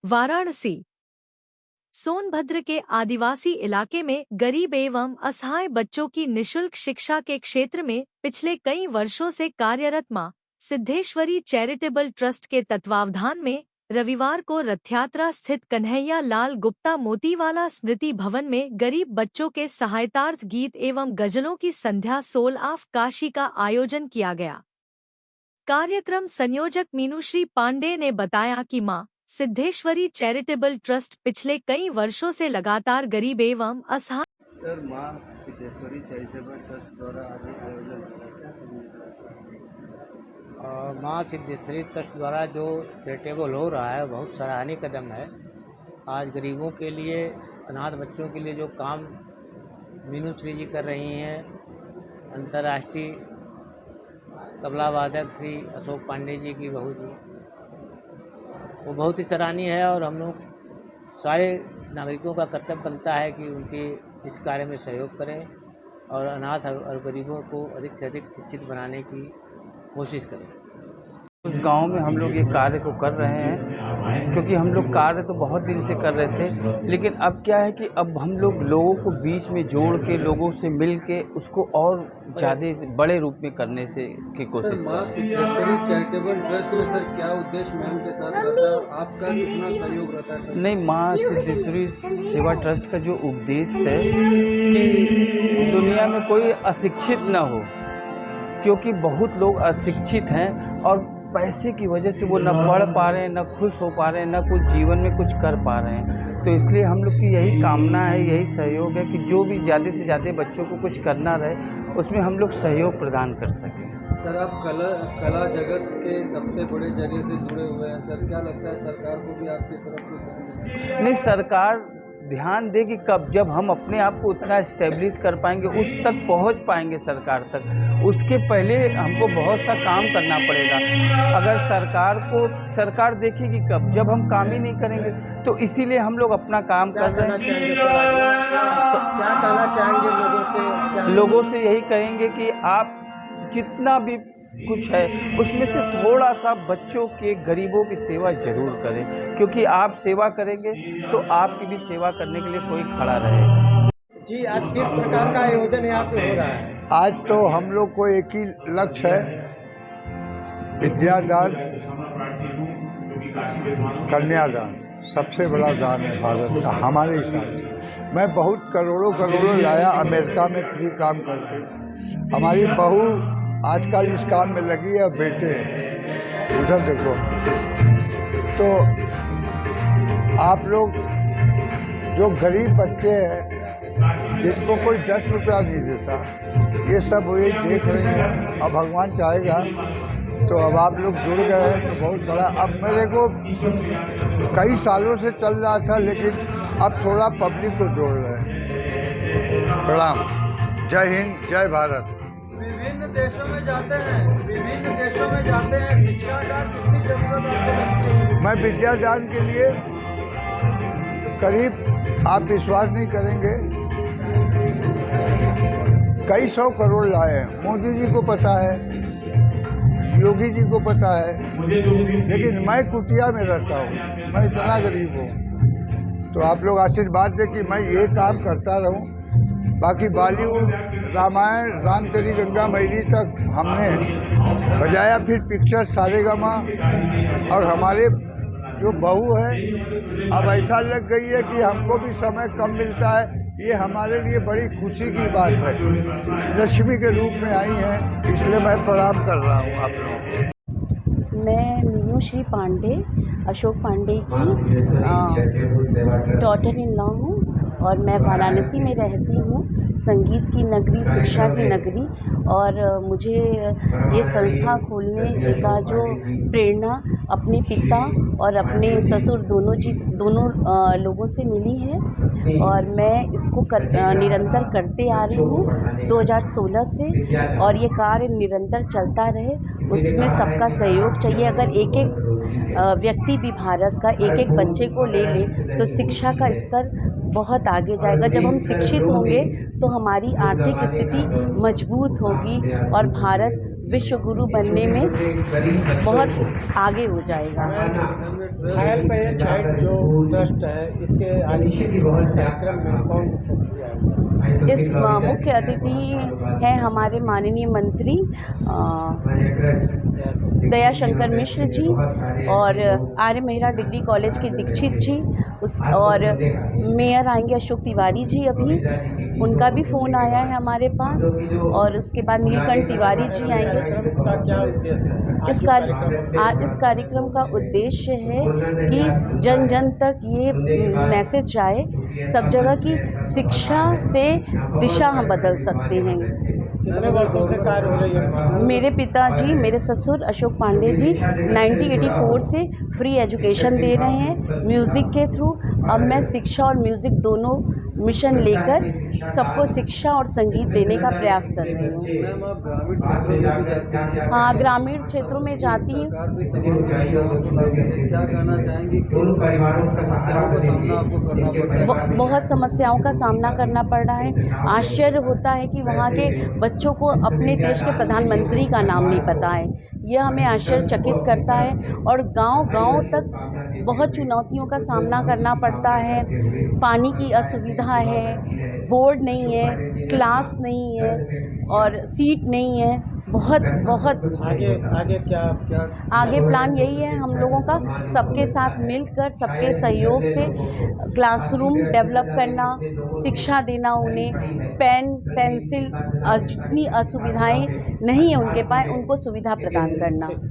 वाराणसी। सोनभद्र के आदिवासी इलाके में गरीब एवं असहाय बच्चों की निशुल्क शिक्षा के क्षेत्र में पिछले कई वर्षों से कार्यरत मां सिद्धेश्वरी चैरिटेबल ट्रस्ट के तत्वावधान में रविवार को रथयात्रा स्थित कन्हैया लाल गुप्ता मोतीवाला स्मृति भवन में गरीब बच्चों के सहायतार्थ गीत एवं गजलों की संध्या सोल ऑफ काशी का आयोजन किया गया। कार्यक्रम संयोजक मीनूश्री पांडे ने बताया कि मां सिद्धेश्वरी चैरिटेबल ट्रस्ट पिछले कई वर्षों से लगातार गरीब एवं असहाय सर मां सिद्धेश्वरी चैरिटेबल ट्रस्ट द्वारा आज एक आयोजन माँ सिद्धेश्वरी ट्रस्ट द्वारा जो चैरिटेबल हो रहा है बहुत सराहनीय कदम है। आज गरीबों के लिए, अनाथ बच्चों के लिए जो काम मीनू श्री जी कर रही हैं, अंतर्राष्ट्रीय तबला वादक श्री अशोक पांडे जी की बहू जी, वो बहुत ही सराहनीय है। और हम लोग सारे नागरिकों का कर्तव्य बनता है कि उनके इस कार्य में सहयोग करें और अनाथ और गरीबों को अधिक से अधिक शिक्षित बनाने की कोशिश करें। उस गांव में हम लोग ये कार्य को कर रहे हैं, क्योंकि हम लोग कार्य तो बहुत दिन से कर रहे थे, लेकिन अब क्या है कि अब हम लोग लोगों को बीच में जोड़ के, लोगों से मिल के उसको और ज़्यादा बड़े रूप में करने से की कोशिश मां सिद्धेश्वरी चैरिटेबल ट्रस्ट में सर क्या उद्देश्य मैम के साथ रहता है, आपका कितना सहयोग रहता है? नहीं, मां सिद्धेश्वरी सेवा ट्रस्ट का जो उद्देश्य है कि दुनिया में कोई अशिक्षित न हो, क्योंकि बहुत लोग अशिक्षित हैं और पैसे की वजह से वो न पढ़ पा रहे हैं, न खुश हो पा रहे हैं, न कुछ जीवन में कुछ कर पा रहे हैं। तो इसलिए हम लोग की यही कामना है, यही सहयोग है कि जो भी ज़्यादा से ज़्यादा बच्चों को कुछ करना रहे उसमें हम लोग सहयोग प्रदान कर सकें। सर आप कला जगत के सबसे बड़े जगह से जुड़े हुए हैं सर, क्या लगता है सरकार को भी आपकी तरफ नहीं, सरकार ध्यान देगी कब, जब हम अपने आप को उतना इस्टेब्लिश कर पाएंगे, उस तक पहुंच पाएंगे सरकार तक। उसके पहले हमको बहुत सा काम करना पड़ेगा। अगर सरकार देखेगी कब, जब हम काम ही नहीं करेंगे। तो इसीलिए हम लोग अपना काम कर रहे हैं। क्या कहना चाहेंगे लोगों से यही कहेंगे कि आप जितना भी कुछ है उसमें से थोड़ा सा बच्चों के, गरीबों की सेवा जरूर करें, क्योंकि आप सेवा करेंगे तो आपकी भी सेवा करने के लिए कोई खड़ा रहेगा। जी, आज किस प्रकार का आयोजन यहाँ पे हो रहा है? आज तो हम लोग को एक ही लक्ष्य है, विद्यादान, कन्यादान। सबसे बड़ा दान है भारत का हमारे हिसाब से। मैं बहुत करोड़ों लाया अमेरिका में फ्री काम करके। हमारी बहू आजकल इस काम में लगी है, बेटे हैं उधर देखो। तो आप लोग जो गरीब बच्चे हैं जिनको कोई 10 रुपया नहीं देता, ये सब ये देख रहे हैं। अब भगवान चाहेगा तो अब आप लोग जुड़ गए हैं तो बहुत बड़ा। अब मेरे को कई सालों से चल रहा था, लेकिन अब थोड़ा पब्लिक को जोड़ रहे हैं। प्रणाम। जय हिंद, जय भारत। विभिन्न देशों में जाते हैं, शिक्षा का कितनी जरूरत है? मैं विद्यादान के लिए करीब, आप विश्वास नहीं करेंगे, कई 100 करोड़ लाए हैं। मोदी जी को पता है, योगी जी को पता है, लेकिन मैं कुटिया में रहता हूँ, मैं इतना गरीब हूँ। तो आप लोग आशीर्वाद दें कि मैं ये काम करता रहूँ। बाकी बॉलीवुड, रामायण, राम तेरी गंगा मैली तक हमने बजाया, फिर पिक्चर सारेगामा। और हमारे जो बहू है अब ऐसा लग गई है कि हमको भी समय कम मिलता है। ये हमारे लिए बड़ी खुशी की बात है। लक्ष्मी के रूप में आई हैं, इसलिए मैं प्रणाम कर रहा हूँ आप लोगों को। मैं मीनूश्री पांडे, अशोक पांडे की डॉटर इन लॉ हूँ और मैं वाराणसी में रहती हूँ, संगीत की नगरी, शिक्षा की नगरी। और मुझे ये संस्था खोलने का जो प्रेरणा अपने पिता और अपने ससुर दोनों लोगों से मिली है और मैं इसको निरंतर करते आ रही हूँ 2016 से। और ये कार्य निरंतर चलता रहे, उसमें सबका सहयोग चाहिए। अगर एक व्यक्ति भी भारत का एक बच्चे को ले तो शिक्षा का स्तर बहुत आगे जाएगा। जब हम शिक्षित होंगे तो हमारी आर्थिक स्थिति मजबूत होगी और भारत विश्व गुरु बनने में बहुत आगे हो जाएगा। घायल पंचायत जो ट्रस्ट है, इसके कार्यक्रम में कौन इस मुख्य अतिथि हैं हमारे माननीय मंत्री दयाशंकर मिश्र जी और आर्य महिला डिग्री कॉलेज के दीक्षित जी, और मेयर आएंगे अशोक तिवारी जी, अभी उनका भी फ़ोन आया है हमारे पास, और उसके बाद नीलकंठ तिवारी जी आएंगे। इस कार्यक्रम का उद्देश्य है कि जन जन तक ये मैसेज जाए सब जगह की शिक्षा से दिशा हम बदल सकते हैं। कितने वर्षों से कार्य हो रही है? मेरे पिताजी, मेरे ससुर अशोक पांडे जी 1984 से फ्री एजुकेशन दे रहे हैं म्यूज़िक के थ्रू। अब मैं शिक्षा और म्यूज़िक दोनों मिशन लेकर सबको शिक्षा और संगीत देने का प्रयास कर रही हूँ। मैम, आप ग्रामीण क्षेत्रों में भी जाती हैं? हाँ, ग्रामीण क्षेत्रों में जाती हूँ। सरकार भी तमाम क्या कहना चाहेंगी? किन समस्याओं का सामना आपको करना पड़ रहा है? बहुत समस्याओं का सामना करना पड़ रहा है। आश्चर्य होता है कि वहाँ के बच्चों को अपने देश के प्रधानमंत्री का नाम नहीं पता है। यह हमें आश्चर्यचकित करता है। और गांव-गांव तक बहुत चुनौतियों का सामना करना पड़ता है। पानी की असुविधा है, बोर्ड नहीं है, क्लास नहीं है और सीट नहीं है। बहुत आगे क्या आगे प्लान यही है हम लोगों का, सबके साथ मिलकर सबके सहयोग से क्लासरूम डेवलप करना, शिक्षा देना, उन्हें पेन पेंसिल जितनी असुविधाएं नहीं है उनके पास उनको सुविधा प्रदान करना।